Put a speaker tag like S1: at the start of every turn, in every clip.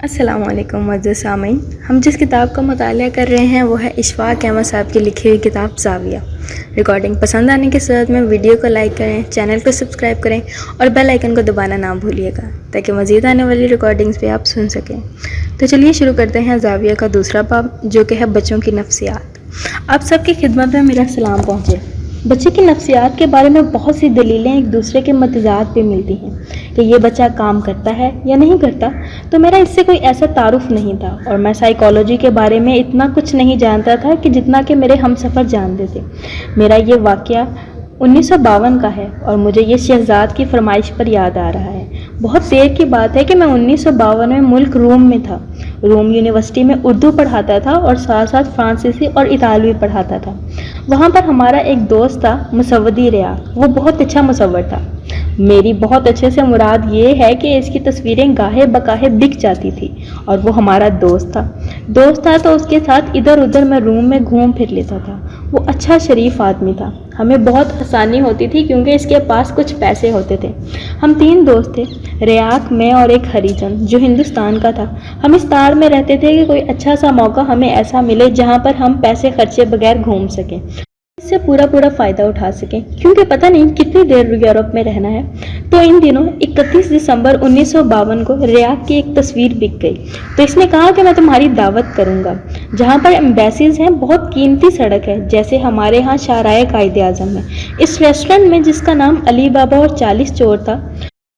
S1: السلام علیکم معزز سامعین، ہم جس کتاب کا مطالعہ کر رہے ہیں وہ ہے اشفاق احمد صاحب کی لکھی ہوئی کتاب زاویہ۔ ریکارڈنگ پسند آنے کے صورت میں ویڈیو کو لائک کریں، چینل کو سبسکرائب کریں اور بیل آئیکن کو دبانا نہ بھولیے گا تاکہ مزید آنے والی ریکارڈنگز بھی آپ سن سکیں۔ تو چلیے شروع کرتے ہیں زاویہ کا دوسرا باب، جو کہ ہے بچوں کی نفسیات۔ آپ سب کی خدمت میں میرا سلام پہنچے۔ بچے کی نفسیات کے بارے میں بہت سی دلیلیں ایک دوسرے کے متضاد پہ ملتی ہیں کہ یہ بچہ کام کرتا ہے یا نہیں کرتا، تو میرا اس سے کوئی ایسا تعارف نہیں تھا اور میں سائیکالوجی کے بارے میں اتنا کچھ نہیں جانتا تھا کہ جتنا کہ میرے ہم سفر جانتے تھے۔ میرا یہ واقعہ 1952 کا ہے اور مجھے یہ شہزاد کی فرمائش پر یاد آ رہا ہے۔ بہت دیر کی بات ہے کہ میں 1952 میں ملک روم میں تھا۔ روم یونیورسٹی میں اردو پڑھاتا تھا اور ساتھ ساتھ فرانسیسی اور اطالوی پڑھاتا تھا۔ وہاں پر ہمارا ایک دوست تھا مسودی ریاض، وہ بہت اچھا مصور تھا۔ میری بہت اچھے سے مراد یہ ہے کہ اس کی تصویریں گاہے بگاہے بک جاتی تھی اور وہ ہمارا دوست تھا تو اس کے ساتھ ادھر ادھر میں روم میں گھوم پھر لیتا تھا۔ وہ اچھا شریف آدمی تھا، ہمیں بہت آسانی ہوتی تھی کیونکہ اس کے پاس کچھ پیسے ہوتے تھے۔ ہم 3 دوست تھے، ریاق، میں اور ایک ہریجن جو ہندوستان کا تھا۔ ہم اس تار میں رہتے تھے کہ کوئی اچھا سا موقع ہمیں ایسا ملے جہاں پر ہم پیسے خرچے بغیر گھوم سکیں، اس سے پورا فائدہ اٹھا سکیں، کیونکہ پتہ نہیں کتنی دیر یورپ میں رہنا ہے۔ تو ان دنوں 31 دسمبر 1952 کو ریاض کی ایک تصویر بک گئی، تو اس نے کہا کہ میں تمہاری دعوت کروں گا جہاں پر ایمبیسیز ہیں، بہت قیمتی سڑک ہے جیسے ہمارے ہاں شاہراہ قائد اعظم ہے۔ اس ریسٹورنٹ میں جس کا نام علی بابا اور 40 چور تھا،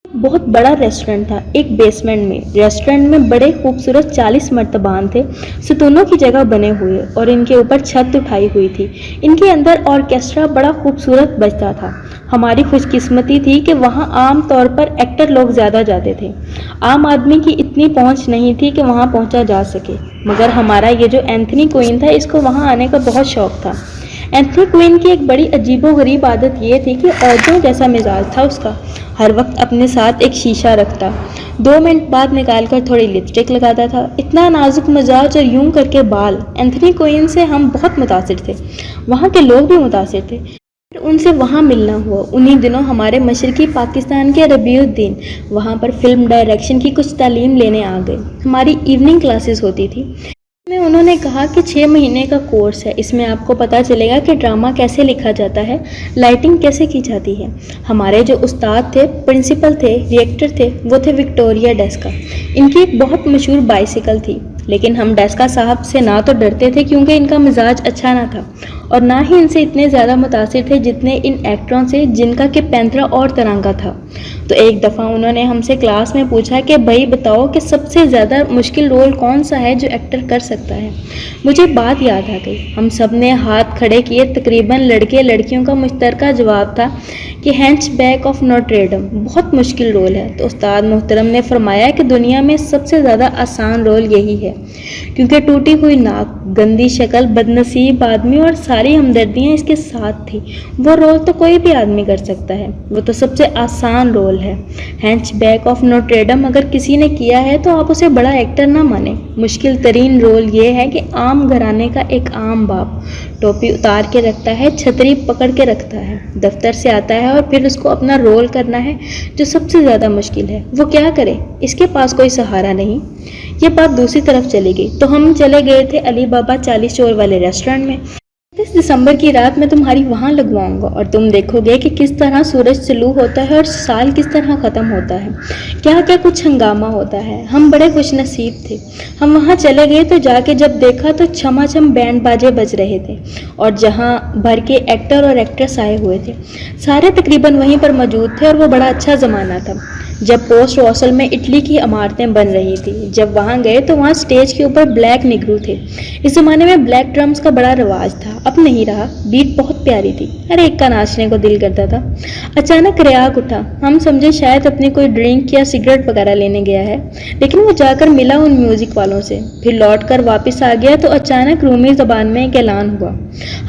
S1: بہت بڑا ریسٹورنٹ تھا، ایک بیسمنٹ میں۔ ریسٹورنٹ میں بڑے خوبصورت 40 مرتبان تھے، ستونوں کی جگہ بنے ہوئے، اور ان کے اوپر چھت اٹھائی ہوئی تھی۔ ان کے اندر آرکیسٹرا بڑا خوبصورت بجتا تھا۔ ہماری خوش قسمتی تھی کہ وہاں عام طور پر ایکٹر لوگ زیادہ جاتے تھے، عام آدمی کی اتنی پہنچ نہیں تھی کہ وہاں پہنچا جا سکے، مگر ہمارا یہ جو اینتھنی کوئن تھا، اس کو وہاں آنے کا بہت شوق تھا۔ اینتھنی کوئن کی ایک بڑی عجیب و غریب عادت یہ تھی کہ عورتوں جیسا مزاج تھا اس کا، ہر وقت اپنے ساتھ ایک شیشہ رکھتا، 2 منٹ بعد نکال کر تھوڑی لپسٹک لگاتا تھا، اتنا نازک مزاج اور یوں کر کے بال۔ اینتھنی کوئن سے ہم بہت متاثر تھے، وہاں کے لوگ بھی متاثر تھے، پھر ان سے وہاں ملنا ہوا۔ انہی دنوں ہمارے مشرقی پاکستان کے ربیع الدین وہاں پر فلم ڈائریکشن کی کچھ تعلیم لینے آ گئے۔ ہماری ایوننگ کلاسز ہوتی تھی، میں انہوں نے کہا کہ 6 مہینے کا کورس ہے، اس میں آپ کو پتہ چلے گا کہ ڈرامہ کیسے لکھا جاتا ہے، لائٹنگ کیسے کی جاتی ہے۔ ہمارے جو استاد تھے، پرنسپل تھے، ریکٹر تھے، وہ تھے وکٹوریا ڈیسکا۔ ان کی ایک بہت مشہور بائسیکل تھی، لیکن ہم ڈیسکا صاحب سے نہ تو ڈرتے تھے کیونکہ ان کا مزاج اچھا نہ تھا، اور نہ ہی ان سے اتنے زیادہ متاثر تھے جتنے ان ایکٹروں سے جن کا کہ پینترا اور طرح کا تھا۔ تو ایک دفعہ انہوں نے ہم سے کلاس میں پوچھا کہ بھائی بتاؤ کہ سب سے زیادہ مشکل رول کون سا ہے جو ایکٹر کر سکتا ہے۔ مجھے بات یاد آ گئی، ہم سب نے ہاتھ کھڑے کیے۔ تقریباً لڑکے لڑکیوں کا مشترکہ جواب تھا کہ ہینچ بیک آف نوٹر ڈیم بہت مشکل رول ہے۔ تو استاد محترم نے فرمایا کہ دنیا میں سب سے زیادہ آسان رول یہی ہے، کیونکہ ٹوٹی ہوئی ناک، گندی شکل، بدنصیب آدمی اور ساری ہمدردیاں اس کے ساتھ تھی، وہ رول تو کوئی بھی آدمی کر سکتا ہے، وہ تو سب سے آسان رول ہے۔ ہینچ بیک آف نوٹر ڈیم اگر کسی نے کیا ہے تو آپ اسے بڑا ایکٹر نہ مانیں۔ مشکل ترین رول یہ ہے کہ عام گھرانے کا ایک عام باپ ٹوپی اتار کے رکھتا ہے، چھتری پکڑ کے رکھتا ہے، دفتر سے آتا ہے اور پھر اس کو اپنا رول کرنا ہے جو سب سے زیادہ مشکل ہے۔ وہ کیا کرے، اس کے پاس کوئی سہارا نہیں۔ یہ بات دوسری طرف چلی گئی تو ہم چلے گئے تھے علی بابا 40 چور والے ریسٹورنٹ میں۔ 30 دسمبر کی رات میں تمہاری وہاں لگواؤں گا اور تم دیکھو گے کہ کس طرح سورج طلوع ہوتا ہے اور سال کس طرح ختم ہوتا ہے، کیا کیا کچھ ہنگامہ ہوتا ہے۔ ہم بڑے خوش نصیب تھے۔ ہم وہاں چلے گئے تو جا کے جب دیکھا تو چھما چھم بینڈ باجے بج رہے تھے اور جہاں بھر کے ایکٹر اور ایکٹریس آئے ہوئے تھے، سارے تقریباً وہیں پر موجود تھے، اور وہ بڑا اچھا زمانہ تھا جب پوسٹ روسل میں اٹلی کی عمارتیں بن رہی تھی۔ جب وہاں گئے تو وہاں سٹیج کے اوپر بلیک نگرو تھے۔ اس زمانے میں بلیک ڈرمز کا بڑا رواج تھا، اب نہیں رہا۔ بیٹ بہت پیاری تھی، ہر ایک کا ناچنے کو دل کرتا تھا۔ اچانک ریاق اٹھا، ہم سمجھے شاید اپنی کوئی ڈرنک یا سگریٹ وغیرہ لینے گیا ہے، لیکن وہ جا کر ملا ان میوزک والوں سے، پھر لوٹ کر واپس آ گیا تو اچانک رومی زبان میں ایک اعلان ہوا۔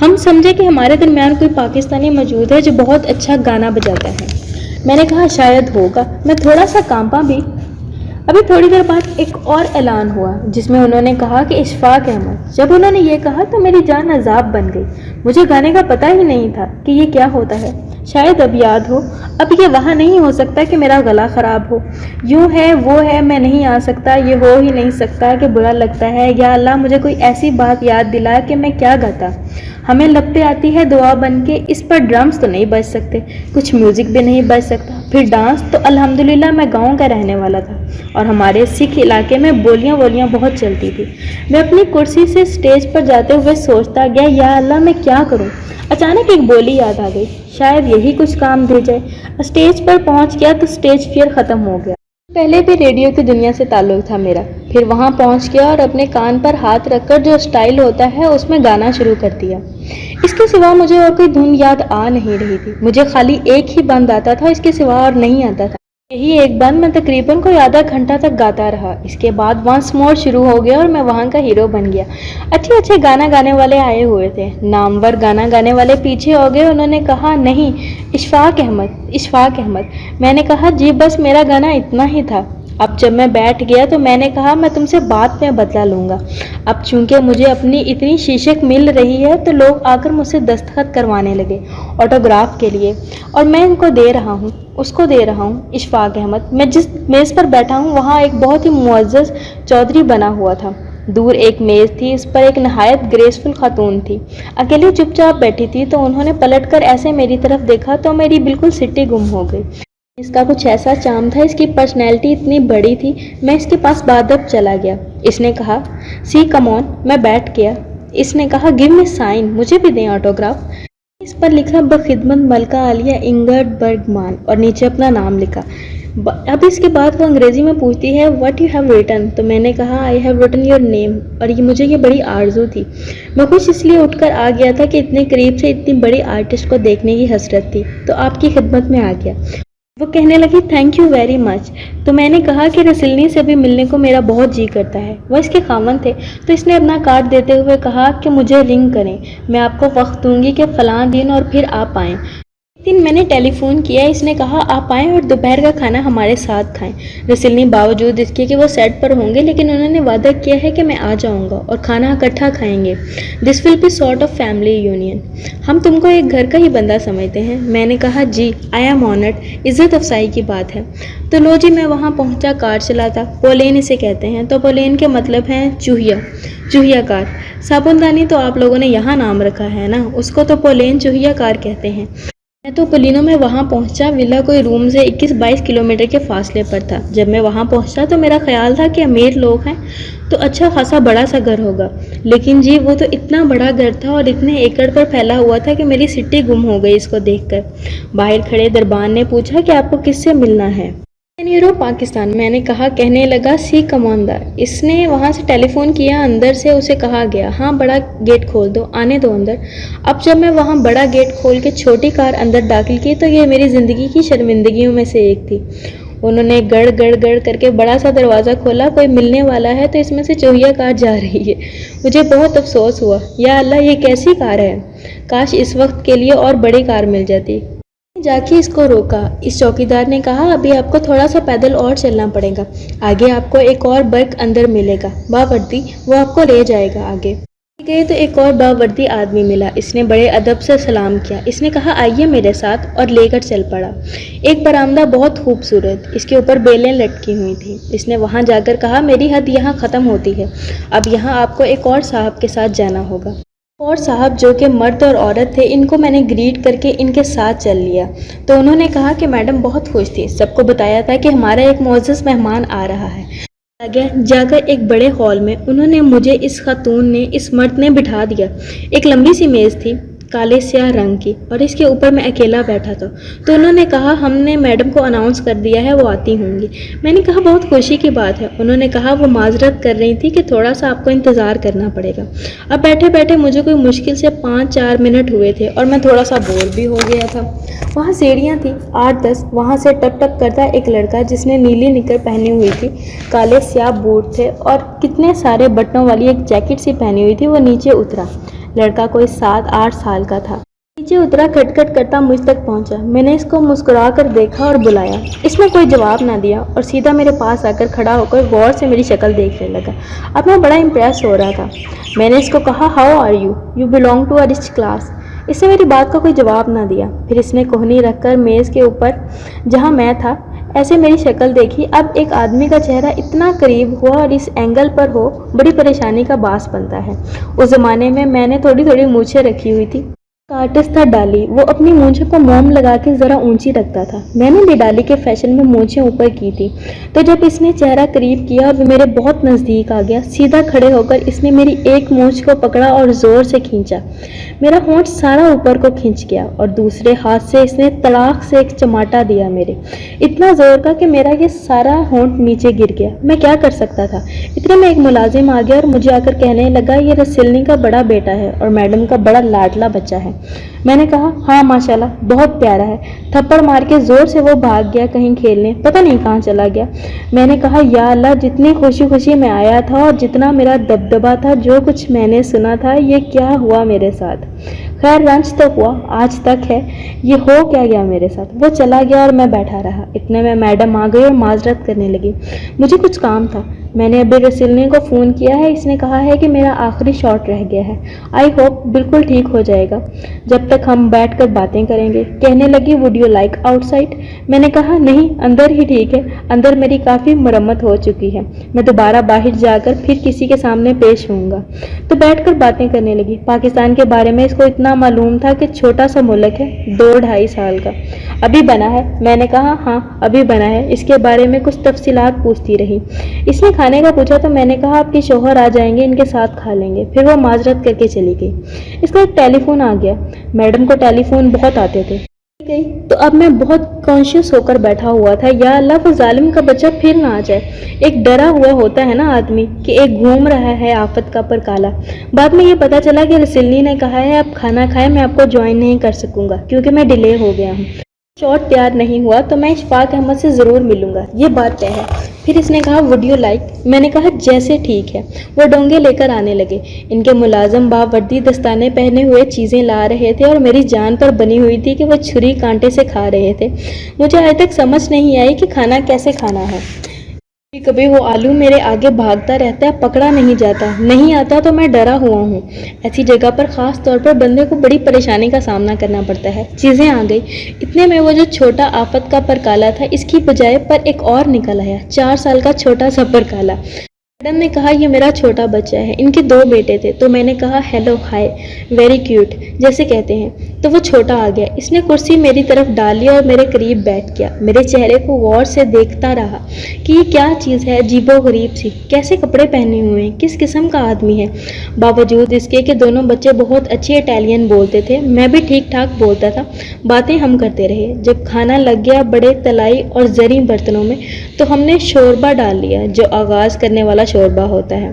S1: ہم سمجھے کہ ہمارے درمیان کوئی پاکستانی موجود ہے جو بہت اچھا گانا بجاتا ہے۔ میں نے کہا شاید ہوگا، میں تھوڑا سا کانپا بھی۔ ابھی تھوڑی دیر بعد ایک اور اعلان ہوا جس میں انہوں نے کہا کہ اشفاق احمد۔ جب انہوں نے یہ کہا تو میری جان عذاب بن گئی، مجھے گانے کا پتہ ہی نہیں تھا کہ یہ کیا ہوتا ہے۔ شاید اب یاد ہو، اب یہ وہاں نہیں ہو سکتا کہ میرا گلا خراب ہو، یوں ہے وہ ہے میں نہیں آ سکتا، یہ ہو ہی نہیں سکتا کہ برا لگتا ہے، یا اللہ مجھے کوئی ایسی بات یاد دلا کہ میں کیا گاتا۔ ہمیں لب پہ آتی ہے دعا بن کے، اس پر ڈرمز تو نہیں بج سکتے، کچھ میوزک بھی نہیں بج سکتا، پھر ڈانس تو الحمدللہ میں گاؤں کا رہنے والا تھا اور ہمارے سکھ علاقے میں بولیاں بہت چلتی تھی۔ میں اپنی کرسی سے اسٹیج پر جاتے ہوئے سوچتا گیا یا اللہ میں کیا کروں۔ اچانک ایک بولی یاد آ گئی، شاید یہی کچھ کام دے جائے۔ اسٹیج پر پہنچ گیا تو اسٹیج فیئر ختم ہو گیا۔ پہلے بھی ریڈیو کی دنیا سے تعلق تھا میرا، پھر وہاں پہنچ گیا اور اپنے کان پر ہاتھ رکھ کر جو اسٹائل ہوتا ہے اس میں گانا شروع کر دیا۔ اس کے سوا مجھے اور کوئی دھن یاد آ نہیں رہی تھی، مجھے خالی ایک ہی بند آتا تھا، اس کے سوا اور نہیں آتا تھا۔ یہی ایک بند میں تقریباً کوئی آدھا گھنٹہ تک گاتا رہا۔ اس کے بعد ونس مور شروع ہو گیا اور میں وہاں کا ہیرو بن گیا۔ اچھے گانا گانے والے آئے ہوئے تھے، نامور گانا گانے والے پیچھے ہو گئے۔ انہوں نے کہا نہیں اشفاق احمد۔ میں نے کہا جی بس میرا گانا اتنا ہی تھا۔ اب جب میں بیٹھ گیا تو میں نے کہا میں تم سے بعد میں بدلہ لوں گا۔ اب چونکہ مجھے اپنی اتنی شیشک مل رہی ہے تو لوگ آ کر مجھ سے دستخط کروانے لگے آٹوگراف کے لیے، اور میں ان کو دے رہا ہوں، اس کو دے رہا ہوں اشفاق احمد۔ میں جس میز پر بیٹھا ہوں وہاں ایک بہت ہی معزز چودھری بنا ہوا تھا۔ دور ایک میز تھی، اس پر ایک نہایت گریسفل خاتون تھی، اکیلی چپ چاپ بیٹھی تھی، تو انہوں نے پلٹ کر ایسے میری طرف دیکھا تو میری بالکل سٹی گم ہو گئی۔ اس کا کچھ ایسا چام تھا، اس کی پرسنالٹی اتنی بڑی تھی، میں اس کے پاس بادب چلا گیا۔ اس نے کہا سی کم آن، میں بیٹھ گیا۔ اس نے کہا گیو می سائن، مجھے بھی دیں آٹوگراف۔ اس پر لکھا بخدمت ملکہ عالیہ انگرڈ برگمان اور نیچے اپنا نام لکھا۔ اب اس کے بعد وہ انگریزی میں پوچھتی ہے واٹ یو ہیو ریٹن، تو میں نے کہا I have written your name, اور مجھے یہ بڑی آرزو تھی۔ میں خوش اس لیے اٹھ کر آ گیا تھا کہ اتنے قریب سے اتنی بڑی آرٹسٹ کو دیکھنے کی حسرت تھی، تو آپ کی خدمت میں آ گیا۔ وہ کہنے لگی تھینک یو ویری مچ، تو میں نے کہا کہ رسلنی سے بھی ملنے کو میرا بہت جی کرتا ہے۔ وہ اس کے خاوند تھے، تو اس نے اپنا کارڈ دیتے ہوئے کہا کہ مجھے رنگ کریں، میں آپ کو وقت دوں گی کہ فلاں دن اور پھر آپ آئیں۔ ایک دن میں نے ٹیلی فون کیا، اس نے کہا آپ آئیں اور دوپہر کا کھانا ہمارے ساتھ کھائیں۔ رسلنی باوجود اس کے کہ وہ سیٹ پر ہوں گے لیکن انہوں نے وعدہ کیا ہے کہ میں آ جاؤں گا اور کھانا اکٹھا کھائیں گے۔ This will be sort of family union, ہم تم کو ایک گھر کا ہی بندہ سمجھتے ہیں۔ میں نے کہا جی آئی ایم آنرڈ، عزت افزائی کی بات ہے۔ تو لو جی میں وہاں پہنچا، کار چلاتا، پولین اسے کہتے ہیں، تو پولین کے مطلب ہیں چوہیا کار۔ صابن دانی تو آپ لوگوں نے یہاں نام رکھا ہے نا، اس کو تو پولین چوہیا کار کہتے ہیں۔ میں تو پولینو میں وہاں پہنچا، ولا کوئی روم سے 21-22 کلومیٹر کے فاصلے پر تھا۔ جب میں وہاں پہنچا تو میرا خیال تھا کہ امیر لوگ ہیں تو اچھا خاصا بڑا سا گھر ہوگا، لیکن جی وہ تو اتنا بڑا گھر تھا اور اتنے ایکڑ پر پھیلا ہوا تھا کہ میری سٹی گم ہو گئی اس کو دیکھ کر۔ باہر کھڑے دربان نے پوچھا کہ آپ کو کس سے ملنا ہے؟ نیرو پاکستان، میں نے کہا۔ کہنے لگا سی کماندار۔ اس نے وہاں سے ٹیلی فون کیا، اندر سے اسے کہا گیا ہاں بڑا گیٹ کھول دو، آنے دو اندر۔ اب جب میں وہاں بڑا گیٹ کھول کے چھوٹی کار اندر داخل کی تو یہ میری زندگی کی شرمندگیوں میں سے ایک تھی۔ انہوں نے گڑ گڑ کر کے بڑا سا دروازہ کھولا، کوئی ملنے والا ہے تو اس میں سے چوہیا کار جا رہی ہے۔ مجھے بہت افسوس ہوا، یا اللہ یہ کیسی کار ہے، کاش اس وقت کے لیے اور بڑی کار مل جاتی۔ جا کے اس کو روکا۔ اس چوکیدار نے کہا ابھی آپ کو تھوڑا سا پیدل اور چلنا پڑے گا، آگے آپ کو ایک اور برق اندر ملے گا باوردی، وہ آپ کو لے جائے گا آگے۔ گئے تو ایک اور باوردی آدمی ملا، اس نے بڑے ادب سے سلام کیا، اس نے کہا آئیے میرے ساتھ، اور لے کر چل پڑا۔ ایک برآمدہ بہت خوبصورت، اس کے اوپر بیلیں لٹکی ہوئی تھیں۔ اس نے وہاں جا کر کہا میری حد یہاں ختم ہوتی ہے، اب یہاں آپ کو ایک اور صاحب کے ساتھ جانا ہوگا۔ اور صاحب جو کہ مرد اور عورت تھے، ان کو میں نے گریٹ کر کے ان کے ساتھ چل لیا، تو انہوں نے کہا کہ میڈم بہت خوش تھی، سب کو بتایا تھا کہ ہمارا ایک معزز مہمان آ رہا ہے۔ جا کر ایک بڑے ہال میں انہوں نے مجھے اس خاتون نے اس مرد نے بٹھا دیا۔ ایک لمبی سی میز تھی کالے سیاہ رنگ کی، اور اس کے اوپر میں اکیلا بیٹھا تھا، تو انہوں نے کہا ہم نے میڈم کو اناؤنس کر دیا ہے، وہ آتی ہوں گی۔ میں نے کہا بہت خوشی کی بات ہے۔ انہوں نے کہا وہ معذرت کر رہی تھی کہ تھوڑا سا آپ کو انتظار کرنا پڑے گا۔ اب بیٹھے بیٹھے مجھے کوئی مشکل سے 5-4 منٹ ہوئے تھے اور میں تھوڑا سا بور بھی ہو گیا تھا۔ وہاں سیڑھیاں تھیں 8-10، وہاں سے ٹپ ٹپ کرتا ایک لڑکا جس نے نیلی نکر پہنی ہوئی تھی، کالے سیاہ بوٹ تھے اور کتنے سارے بٹنوں والی ایک جیکٹ سی پہنی ہوئی تھی، وہ نیچے اترا۔ لڑکا کوئی 7-8 سال کا تھا، نیچے اترا، کھٹ کھٹ کرتا مجھ تک پہنچا۔ میں نے اس کو مسکرا کر دیکھا اور بلایا، اس نے کوئی جواب نہ دیا اور سیدھا میرے پاس آ کر کھڑا ہو کر غور سے میری شکل دیکھنے لگا۔ اب میں بڑا امپریس ہو رہا تھا۔ میں نے اس کو کہا how are you, you belong to a rich class, اس نے میری بات کا کوئی جواب نہ دیا۔ پھر اس نے کوہنی رکھ کر میز کے اوپر جہاں میں تھا ایسے میری شکل دیکھی۔ اب ایک آدمی کا چہرہ اتنا قریب ہوا اور اس اینگل پر ہو بڑی پریشانی کا باعث بنتا ہے۔ اس زمانے میں نے تھوڑی تھوڑی مونچھیں رکھی ہوئی تھی۔ آرٹسٹ تھا ڈالی، وہ اپنی مونچھوں کو موم لگا کے ذرا اونچی رکھتا تھا۔ میں نے بھی ڈالی کے فیشن میں مونچھیں اوپر کی تھی، تو جب اس نے چہرہ قریب کیا اور وہ میرے بہت نزدیک آ گیا، سیدھا کھڑے ہو کر اس نے میری ایک مونچھ کو پکڑا اور زور سے کھینچا۔ میرا ہونٹ سارا اوپر کو کھنچ گیا اور دوسرے ہاتھ سے اس نے تڑاک سے ایک چماٹا دیا میرے، اتنا زور کا کہ میرا یہ سارا ہونٹ نیچے گر گیا۔ میں کیا کر سکتا تھا؟ اتنے میں ایک ملازم آ گیا اور مجھے آ کر کہنے لگا یہ رسلنی کا بڑا بیٹا ہے اور میڈم کا بڑا لاڈلا بچہ ہے۔ میں نے کہا ہاں ماشاءاللہ بہت پیارا ہے۔ تھپڑ مار کے زور سے وہ بھاگ گیا کہیں کھیلنے، پتہ نہیں کہاں چلا گیا۔ میں نے کہا یا اللہ، جتنی خوشی خوشی میں آیا تھا اور جتنا میرا دبدبا تھا، جو کچھ میں نے سنا تھا، یہ کیا ہوا میرے ساتھ؟ خیر رنج تو ہوا، آج تک ہے، یہ ہو کیا گیا میرے ساتھ؟ وہ چلا گیا اور میں بیٹھا رہا۔ اتنے میں میڈم آ گئی اور معذرت کرنے لگی۔ مجھے کچھ کام تھا، میں نے ابھی رسلنی کو فون کیا ہے، اس نے کہا ہے کہ میرا آخری شاٹ رہ گیا ہے، آئی ہوپ بالکل ٹھیک ہو جائے گا، جب تک ہم بیٹھ کر باتیں کریں گے۔ کہنے لگی would you like out side? میں نے کہا نہیں، اندر ہی ٹھیک ہے، اندر میری کافی مرمت ہو چکی ہے، میں دوبارہ باہر جا کر پھر کسی کے سامنے پیش ہوں گا۔ تو بیٹھ کر باتیں کرنے لگی۔ پاکستان کے بارے میں اس کو اتنا معلوم تھا کہ چھوٹا سا ملک ہے، 2-2.5 سال کا، ابھی بنا ہے۔ میں نے کہا ہاں ابھی بنا ہے، اس کے بارے میں کچھ تفصیلات پوچھتی رہی۔ اس نے کھانے کا پوچھا تو میں نے کہا آپ کے شوہر آ جائیں گے، ان کے ساتھ کھا لیں گے۔ پھر وہ معذرت کر کے چلی گئی۔ اس کا ایک ٹیلی فون آ گیا، میڈم کو ٹیلی فون بہت آتے تھے، تو اب میں بہت کانشیس ہو کر بیٹھا ہوا تھا، یا اللہ وہ ظالم کا بچہ پھر نہ آ جائے۔ ایک ڈرا ہوا ہوتا ہے نا آدمی کہ ایک گھوم رہا ہے آفت کا پر کالا۔ بعد میں یہ پتا چلا کہ رسلنی نے کہا ہے آپ کھانا کھائیں، میں آپ کو جوائن نہیں کر سکوں گا کیونکہ میں ڈیلے ہو گیا ہوں۔ شاٹ تیار نہیں ہوا تو میں اشفاق احمد سے ضرور ملوں گا، یہ بات طے ہے۔ پھر اس نے کہا وڈ یو لائک؟ میں نے کہا جیسے ٹھیک ہے۔ وہ ڈونگے لے کر آنے لگے۔ ان کے ملازم باوردی دستانے پہنے ہوئے چیزیں لا رہے تھے اور میری جان پر بنی ہوئی تھی کہ وہ چھری کانٹے سے کھا رہے تھے۔ مجھے آج تک سمجھ نہیں آئی کہ کھانا کیسے کھانا ہے۔ کبھی وہ آلو میرے آگے بھاگتا رہتا ہے، پکڑا نہیں جاتا، نہیں آتا تو میں ڈرا ہوا ہوں۔ ایسی جگہ پر خاص طور پر بندے کو بڑی پریشانی کا سامنا کرنا پڑتا ہے۔ چیزیں آ گئی، اتنے میں وہ جو چھوٹا آفت کا پر کالا تھا، اس کی بجائے پر ایک اور نکل آیا، 4 سال کا چھوٹا سا پر کالا۔ میڈم نے کہا یہ میرا چھوٹا بچہ ہے، ان کے 2 بیٹے تھے، تو میں نے کہا ہیلو ہائے ویری کیوٹ جیسے کہتے ہیں۔ تو وہ چھوٹا آ گیا، اس نے کرسی میری طرف ڈالی اور میرے قریب بیٹھ گیا، میرے چہرے کو غور سے دیکھتا رہا کہ یہ کیا چیز ہے عجیب و غریب سی، کیسے کپڑے پہنے ہوئے ہیں، کس قسم کا آدمی ہے۔ باوجود اس کے کہ دونوں بچے بہت اچھی اٹیلین بولتے تھے، میں بھی ٹھیک ٹھاک بولتا تھا۔ باتیں ہم کرتے رہے، جب کھانا لگ گیا بڑے تلائی اور زرعی برتنوں میں تو ہم نے شوربہ ڈال لیا، جو آغاز کرنے والا شوربہ ہوتا ہے۔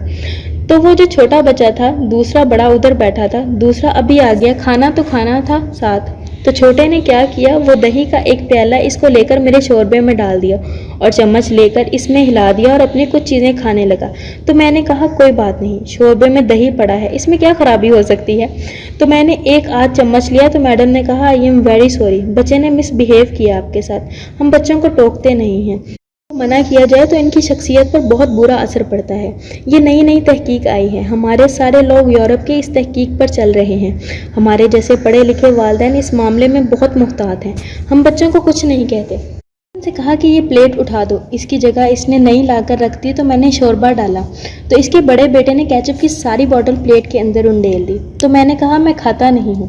S1: تو وہ جو چھوٹا بچہ تھا، دوسرا بڑا ادھر بیٹھا تھا، دوسرا ابھی آ گیا، کھانا تو کھانا تھا ساتھ۔ تو چھوٹے نے کیا کیا، وہ دہی کا ایک پیالہ اس کو لے کر میرے شوربے میں ڈال دیا اور چمچ لے کر اس میں ہلا دیا اور اپنی کچھ چیزیں کھانے لگا۔ تو میں نے کہا کوئی بات نہیں، شوربے میں دہی پڑا ہے، اس میں کیا خرابی ہو سکتی ہے۔ تو میں نے ایک آدھ چمچ لیا تو میڈم نے کہا آئی ایم ویری سوری، بچے نے مس بیہیو کیا آپ کے ساتھ، ہم بچوں کو ٹوکتے نہیں ہیں، منع کیا جائے تو ان کی شخصیت پر بہت برا اثر پڑتا ہے۔ یہ نئی تحقیق آئی ہے، ہمارے سارے لوگ یورپ کی اس تحقیق پر چل رہے ہیں، ہمارے جیسے پڑھے لکھے والدین اس معاملے میں بہت محتاط ہیں، ہم بچوں کو کچھ نہیں کہتے۔ سے کہا کہ یہ پلیٹ اٹھا دو، اس کی جگہ اس نے نئی لا کر رکھ دی، تو میں نے شوربہ ڈالا تو اس کے بڑے بیٹے نے کیچپ کی ساری بوٹل پلیٹ کے اندر انڈیل دی۔ تو میں نے کہا میں کھاتا نہیں ہوں،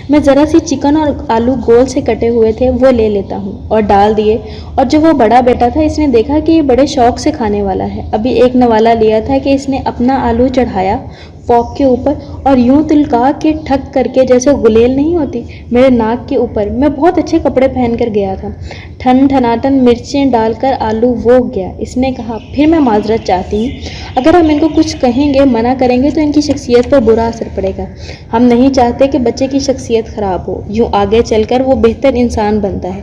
S1: میں ذرا سی چکن اور آلو گول سے کٹے ہوئے تھے وہ لے لیتا ہوں، اور ڈال دیے۔ اور جو وہ بڑا بیٹا تھا، اس نے دیکھا کہ یہ بڑے شوق سے کھانے والا ہے، ابھی ایک نوالا لیا تھا کہ اس نے اپنا آلو چڑھایا فوک کے اوپر اور یوں تلکا کے ٹھک کر کے، جیسے غلیل نہیں ہوتی، میرے ناک کے اوپر۔ میں بہت اچھے کپڑے پہن کر گیا تھا، ٹھن ٹھناٹن مرچیں ڈال کر آلو وہ گیا۔ اس نے کہا پھر میں معذرت چاہتی ہوں، اگر ہم ان کو کچھ کہیں گے، منع کریں گے تو ان کی شخصیت پر برا اثر پڑے گا، ہم نہیں چاہتے کہ بچے کی شخصیت خراب ہو، یوں آگے چل کر وہ بہتر انسان بنتا ہے۔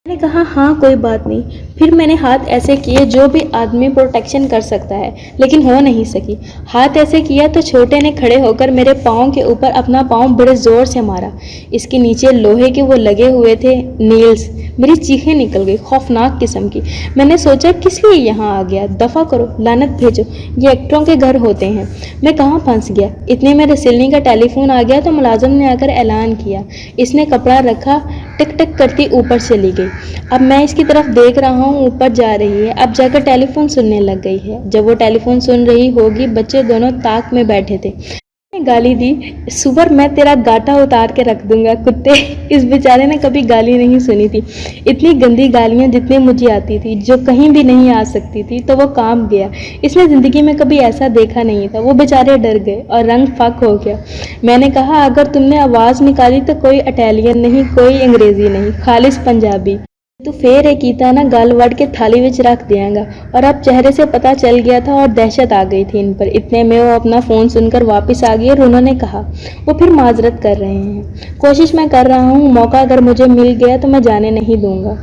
S1: میں نے کہا ہاں کوئی بات نہیں. پھر میں نے ہاتھ ایسے کیے جو بھی آدمی پروٹیکشن کر سکتا ہے لیکن ہو نہیں سکی. ہاتھ ایسے کیا تو چھوٹے نے کھڑے ہو کر میرے پاؤں کے اوپر اپنا پاؤں بڑے زور سے مارا. اس کے نیچے لوہے کے وہ لگے ہوئے تھے نیلز. میری چیخیں نکل گئی خوفناک قسم کی. میں نے سوچا کس لیے یہاں آ گیا, دفع کرو, لعنت بھیجو, یہ ایکٹروں کے گھر ہوتے ہیں. میں کہاں پھنس گیا. اتنے میں رسلنی کا ٹیلی فون آ گیا تو ملازم نے آ کر اعلان کیا. اس نے کپڑا رکھا, ٹک ٹک کرتی اوپر چلی گئی. اب میں اس کی طرف دیکھ رہا ہوں, اوپر جا رہی ہے. اب جا کر ٹیلی فون سننے لگ گئی ہے. جب وہ ٹیلی فون سن رہی ہوگی, بچے دونوں طاق میں بیٹھے تھے. میں نے گالی دی, سور میں تیرا گاٹا اتار کے رکھ دوں گا کتے. اس بیچارے نے کبھی گالی نہیں سنی تھی. اتنی گندی گالیاں جتنی مجھے آتی تھی, جو کہیں بھی نہیں آ سکتی تھی, تو وہ کام گیا. اس نے زندگی میں کبھی ایسا دیکھا نہیں تھا. وہ بیچارے ڈر گئے اور رنگ فاق ہو گیا. میں نے کہا اگر تم نے آواز نکالی تو کوئی اٹیلین نہیں, کوئی انگریزی نہیں, خالص پنجابی. تو پھر ایک کیتا نا گل وڑ کے تھالی وچ رکھ دیاں گا. اور اب چہرے سے پتہ چل گیا تھا اور دہشت آ گئی تھی ان پر. اتنے میں وہ اپنا فون سن کر واپس آ گئی اور انہوں نے کہا وہ پھر معذرت کر رہے ہیں. کوشش میں کر رہا ہوں, موقع اگر مجھے مل گیا تو میں جانے نہیں دوں گا.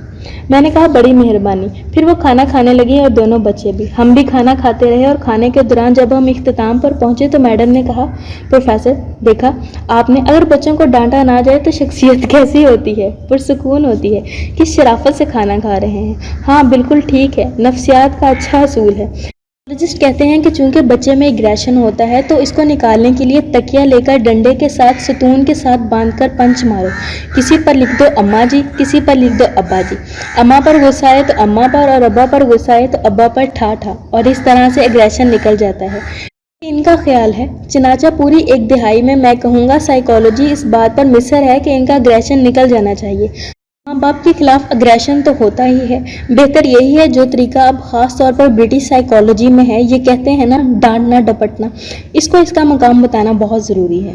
S1: میں نے کہا بڑی مہربانی. پھر وہ کھانا کھانے لگی اور دونوں بچے بھی. ہم بھی کھانا کھاتے رہے اور کھانے کے دوران جب ہم اختتام پر پہنچے تو میڈم نے کہا پروفیسر دیکھا آپ نے, اگر بچوں کو ڈانٹا نہ جائے تو شخصیت کیسی ہوتی ہے, پرسکون ہوتی ہے, کس شرافت سے کھانا کھا رہے ہیں. ہاں بالکل ٹھیک ہے, نفسیات کا اچھا اصول ہے. سائیکالوجسٹ کہتے ہیں کہ چونکہ بچے میں ایگریشن ہوتا ہے تو اس کو نکالنے کے لیے تکیہ لے کر ڈنڈے کے ساتھ ستون کے ساتھ باندھ کر پنچ مارو. کسی پر لکھ دو اماں جی, کسی پر لکھ دو ابا جی. اماں پر غصہ آئے تو اماں پر, اور ابا پر غصہ آئے تو ابا پر ٹھا ٹھا, اور اس طرح سے ایگریشن نکل جاتا ہے. ان کا خیال ہے. چنانچہ پوری ایک دہائی میں کہوں گا سائیکالوجی اس بات پر مصر ہے کہ ان کا اگریشن نکل جانا چاہیے. ماں باپ کے خلاف اگریشن تو ہوتا ہی ہے. بہتر یہی ہے جو طریقہ اب خاص طور پر برٹش سائیکالوجی میں ہے, یہ کہتے ہیں نا ڈانٹنا ڈپٹنا, اس کو اس کا مقام بتانا بہت ضروری ہے.